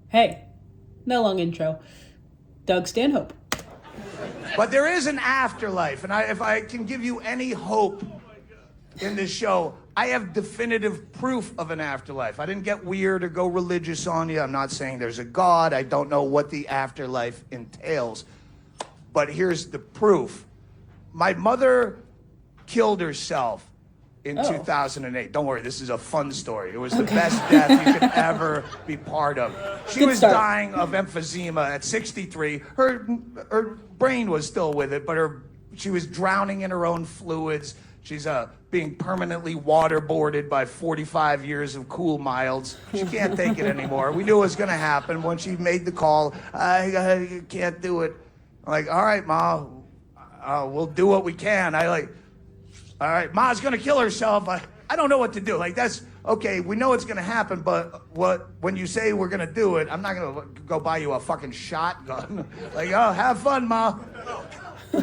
Hey, no long intro. Doug Stanhope. But there is an afterlife, and if I can give you any hope in this show, I have definitive proof of an afterlife. I didn't get weird or go religious on you. I'm not saying there's a God. I don't know what the afterlife entails. But here's the proof. My mother killed herself in 2008. Don't worry, this is a fun story. It was the best death you could ever be part of. She was dying of emphysema at 63. Her brain was still with it, but she was drowning in her own fluids. She's being permanently waterboarded by 45 years of cool milds. She can't take it anymore. We knew it was going to happen when she made the call. I can't do it. I'm like, all right, Ma, we'll do what we can. All right, Ma's gonna kill herself. I don't know what to do. Like, that's okay. We know it's gonna happen, but when you say we're gonna do it, I'm not gonna go buy you a fucking shotgun. Like, oh, have fun, Ma. So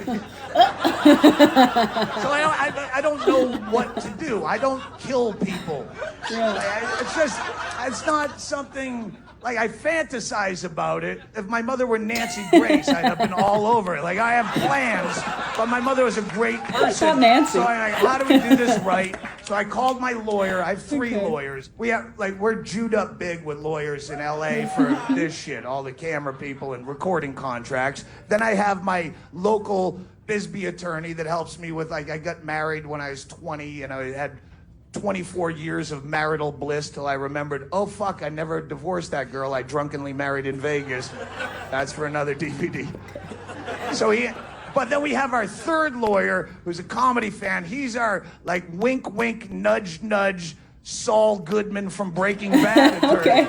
I don't know what to do. I don't kill people. Yeah. It's not something. Like, I fantasize about it. If my mother were Nancy Grace, I'd have been all over it. Like, I have plans, but my mother was a great person. It's not Nancy. So I'm like, how do we do this right? So I called my lawyer. I have 3 lawyers. We're Jewed up big with lawyers in LA for this shit, all the camera people and recording contracts. Then I have my local Bisbee attorney that helps me with, like, I got married when I was 20 and I had 24 years of marital bliss till I remembered, oh fuck, I never divorced that girl I drunkenly married in Vegas. That's for another DVD. But then we have our 3rd lawyer who's a comedy fan. He's our, like, wink wink, nudge nudge, Saul Goodman from Breaking Bad attorney.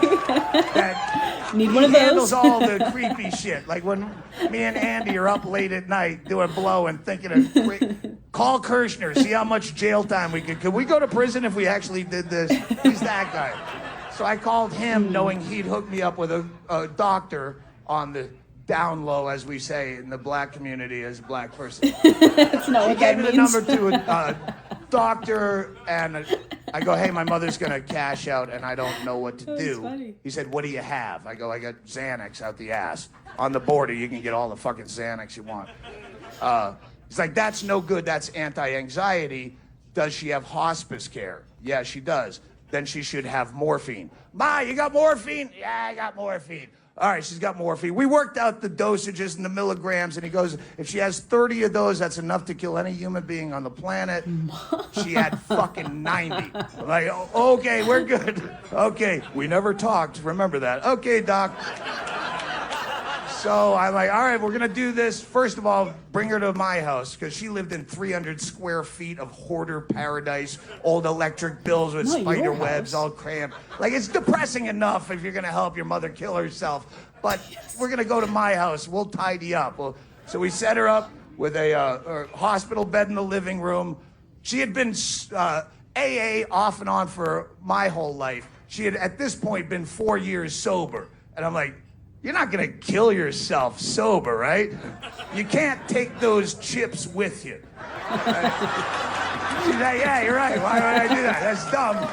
Need one of those. He those. handles all the creepy shit. Like when me and Andy are up late at night doing blow and thinking of call Kirshner, see how much jail time we could we go to prison if we actually did this? He's that guy. So I called him knowing he'd hook me up with a doctor on the down low, as we say in the black community as a black person. That's not what that means. He gave me the number to a doctor, and I go, hey, my mother's gonna cash out and I don't know what to do. Funny. He said, what do you have? I go, I got Xanax out the ass. On the border, you can get all the fucking Xanax you want. He's like, that's no good, that's anti-anxiety. Does she have hospice care? Yeah, she does. Then she should have morphine. Ma, you got morphine? Yeah, I got morphine. All right, she's got morphine. We worked out the dosages and the milligrams, and he goes, if she has 30 of those, that's enough to kill any human being on the planet. She had fucking 90. I'm like, oh, okay, we're good. Okay, we never talked, remember that. Okay, doc. So I'm like, all right, we're gonna do this. First of all, bring her to my house, because she lived in 300 square feet of hoarder paradise, old electric bills with spider webs all cramped. Like, it's depressing enough if you're gonna help your mother kill herself, but we're gonna go to my house. We'll tidy up. So we set her up with a hospital bed in the living room. She had been AA off and on for my whole life. She had, at this point, been 4 years sober. And I'm like, you're not gonna kill yourself sober, right? You can't take those chips with you. She's like, yeah, you're right. Why would I do that? That's dumb.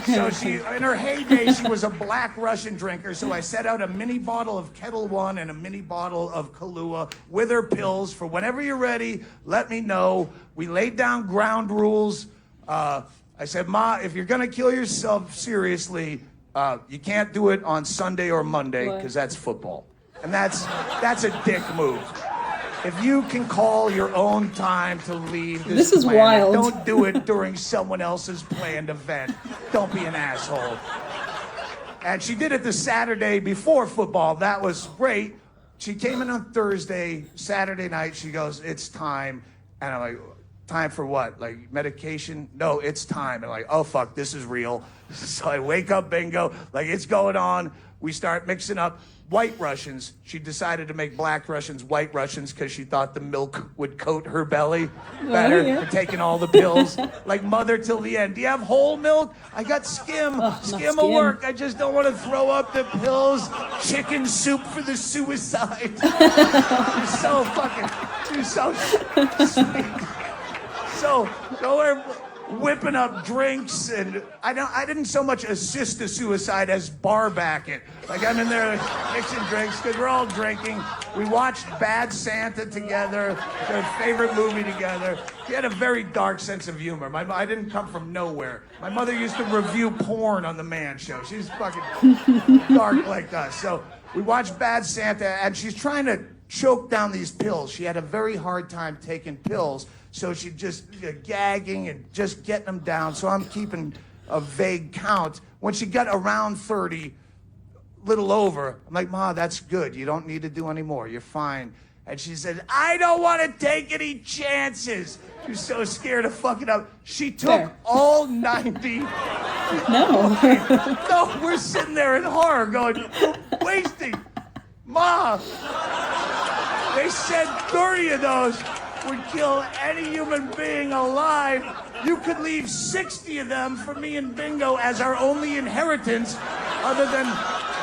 So she, in her heyday, she was a black Russian drinker. So I set out a mini bottle of Kettle One and a mini bottle of Kahlua with her pills for whenever you're ready, let me know. We laid down ground rules. I said, Ma, if you're gonna kill yourself seriously, you can't do it on Sunday or Monday, because that's football. And that's a dick move. If you can call your own time to leave this is planet, wild. don't do it during someone else's planned event. Don't be an asshole. And she did it the Saturday before football. That was great. She came in on Thursday, Saturday night, she goes, it's time. And I'm like, time for what? Like medication? No, it's time. And I'm like, oh fuck, this is real. So I wake up, bingo, like it's going on. We start mixing up White Russians. She decided to make Black Russians White Russians because she thought the milk would coat her belly better for taking all the pills. Like mother till the end. Do you have whole milk? I got skim. Skim will work. I just don't want to throw up the pills. Chicken soup for the suicide. You're so fucking, you're so sweet. So whipping up drinks, and I didn't so much assist the suicide as bar back it. Like I'm in there mixing drinks because we're all drinking. We watched Bad Santa together, their favorite movie together. He had a very dark sense of humor. I didn't come from nowhere. My mother used to review porn on the Man Show. She's fucking dark like us. So we watched Bad Santa, and she's trying to choke down these pills. She had a very hard time taking pills, so she just gagging and just getting them down. So I'm keeping a vague count. When she got around 30, little over, I'm like, Ma, that's good. You don't need to do any more. You're fine. And she said, I don't want to take any chances. She was so scared of fucking up. She took all 90. No. No, we're sitting there in horror going, you're wasting. Ma, they said 30 of those would kill any human being alive. You could leave 60 of them for me and Bingo as our only inheritance, other than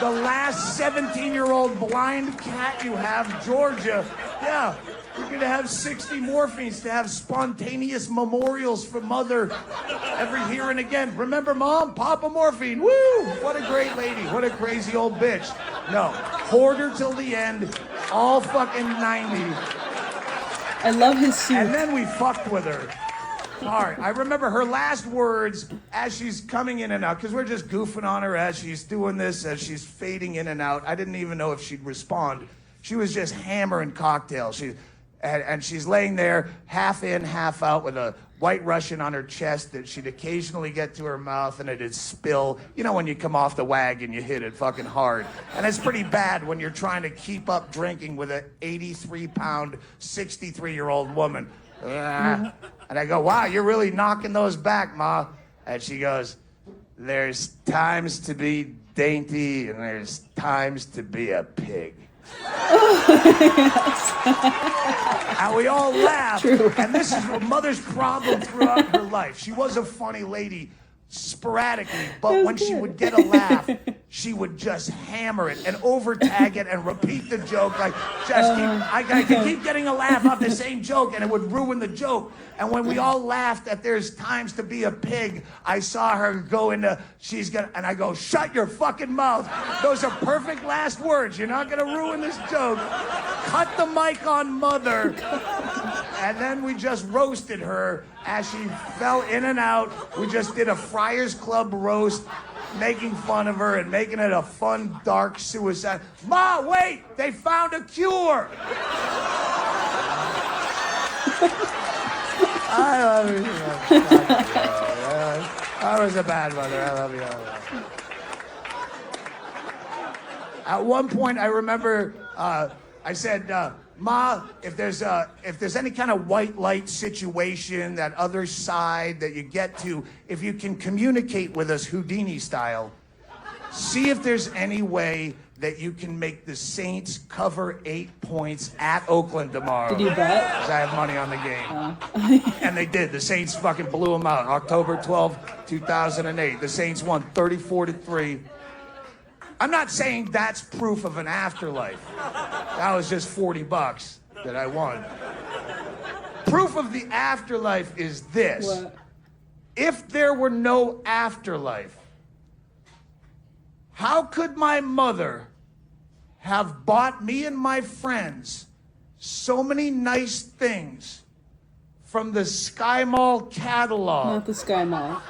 the last 17-year-old blind cat you have, Georgia. Yeah, you're gonna have 60 morphines to have spontaneous memorials for Mother every here and again. Remember Mom? Papa Morphine. Woo! What a great lady. What a crazy old bitch. No, hoarder till the end, all fucking 90. I love his suit. And then we fucked with her. All right, I remember her last words as she's coming in and out, because we're just goofing on her as she's doing this, as she's fading in and out. I didn't even know if she'd respond. She was just hammering cocktails. And she's laying there, half in, half out, with a White Russian on her chest that she'd occasionally get to her mouth and it'd spill. You know when you come off the wagon, you hit it fucking hard. And it's pretty bad when you're trying to keep up drinking with an 83-pound, 63-year-old woman. And I go, wow, you're really knocking those back, Ma. And she goes, there's times to be dainty and there's times to be a pig. And we all laugh. True. And this is Mother's problem throughout her life. She was a funny lady sporadically, but when she would get a laugh, she would just hammer it and overtag it and repeat the joke. Like, just I could keep getting a laugh off the same joke and it would ruin the joke. And when we all laughed at there's times to be a pig, I saw her go into, and I go, shut your fucking mouth. Those are perfect last words. You're not gonna ruin this joke. Cut the mic on Mother. And then we just roasted her as she fell in and out. We just did a Friars Club roast, making fun of her and making it a fun, dark suicide. Ma, wait! They found a cure! I love you. I was a bad mother. I love you. At one point, I remember I said, Ma, if there's any kind of white light situation, that other side that you get to, if you can communicate with us Houdini style, see if there's any way that you can make the Saints cover 8 points at Oakland tomorrow. Did you bet? Because I have money on the game. And they did. The Saints fucking blew them out. October 12, 2008. The Saints won 34-3. I'm not saying that's proof of an afterlife. That was just $40 that I won. Proof of the afterlife is this. What? If there were no afterlife, how could my mother have bought me and my friends so many nice things from the Sky Mall catalog Not the Sky Mall.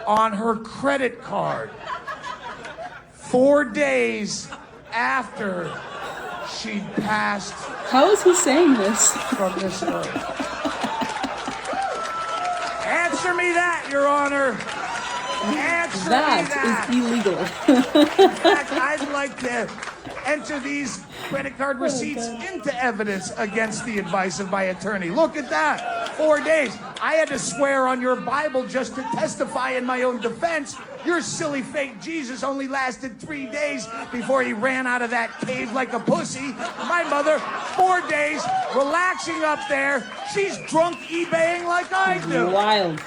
on her credit card 4 days after she'd passed How is he saying this? from this earth? Answer me that, Your Honor. Answer me that. That is illegal. In fact, I'd like to enter these credit card receipts into evidence against the advice of my attorney. Look at that. 4 days. I had to swear on your Bible just to testify in my own defense. Your silly fake Jesus only lasted 3 days before he ran out of that cave like a pussy. My mother, 4 days, relaxing up there. She's drunk eBaying like I do. Wild.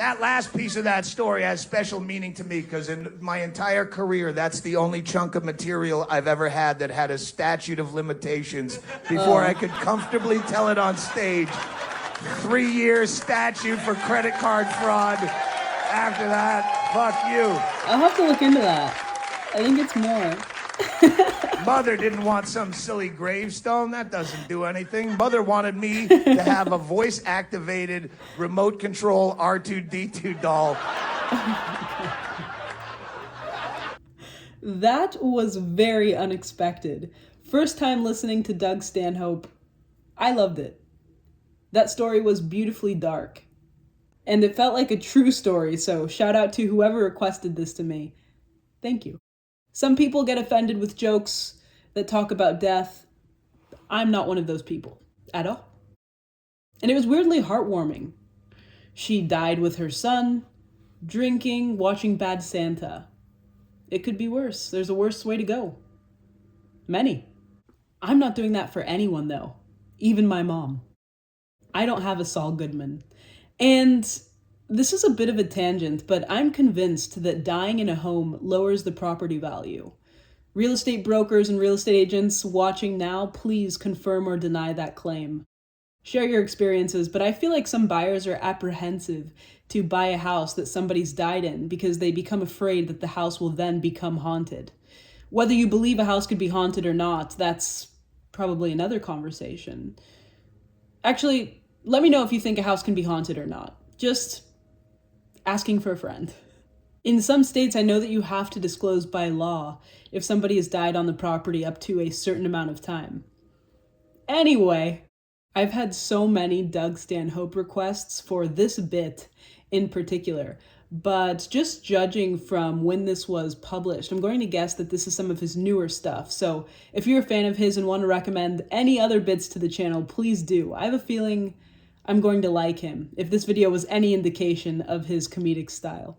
That last piece of that story has special meaning to me because in my entire career, that's the only chunk of material I've ever had that had a statute of limitations before I could comfortably tell it on stage. 3-year statute for credit card fraud. After that, fuck you. I'll have to look into that. I think it's more. Mother didn't want some silly gravestone. That doesn't do anything. Mother wanted me to have a voice-activated, remote control R2-D2 doll. That was very unexpected. First time listening to Doug Stanhope, I loved it. That story was beautifully dark. And it felt like a true story, so shout out to whoever requested this to me. Thank you. Some people get offended with jokes that talk about death. I'm not one of those people, at all. And it was weirdly heartwarming. She died with her son, drinking, watching Bad Santa. It could be worse. There's a worse way to go. Many. I'm not doing that for anyone, though. Even my mom. I don't have a Saul Goodman. And this is a bit of a tangent, but I'm convinced that dying in a home lowers the property value. Real estate brokers and real estate agents watching now, please confirm or deny that claim. Share your experiences, but I feel like some buyers are apprehensive to buy a house that somebody's died in because they become afraid that the house will then become haunted. Whether you believe a house could be haunted or not, that's probably another conversation. Actually, let me know if you think a house can be haunted or not. Just asking for a friend. In some states, I know that you have to disclose by law if somebody has died on the property up to a certain amount of time. Anyway, I've had so many Doug Stanhope requests for this bit in particular, but just judging from when this was published, I'm going to guess that this is some of his newer stuff. So if you're a fan of his and want to recommend any other bits to the channel, please do. I have a feeling I'm going to like him, if this video was any indication of his comedic style.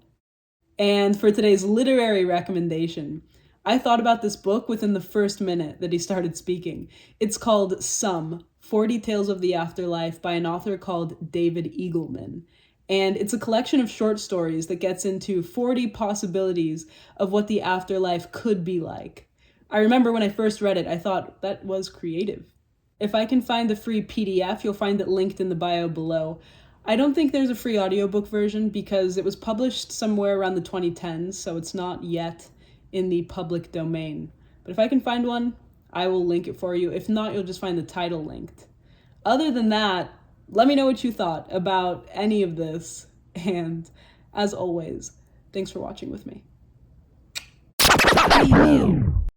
And for today's literary recommendation, I thought about this book within the first minute that he started speaking. It's called 40 Tales of the Afterlife by an author called David Eagleman. And it's a collection of short stories that gets into 40 possibilities of what the afterlife could be like. I remember when I first read it, I thought that was creative. If I can find the free PDF, you'll find it linked in the bio below. I don't think there's a free audiobook version because it was published somewhere around the 2010s, so it's not yet in the public domain. But if I can find one, I will link it for you. If not, you'll just find the title linked. Other than that, let me know what you thought about any of this. And as always, thanks for watching with me.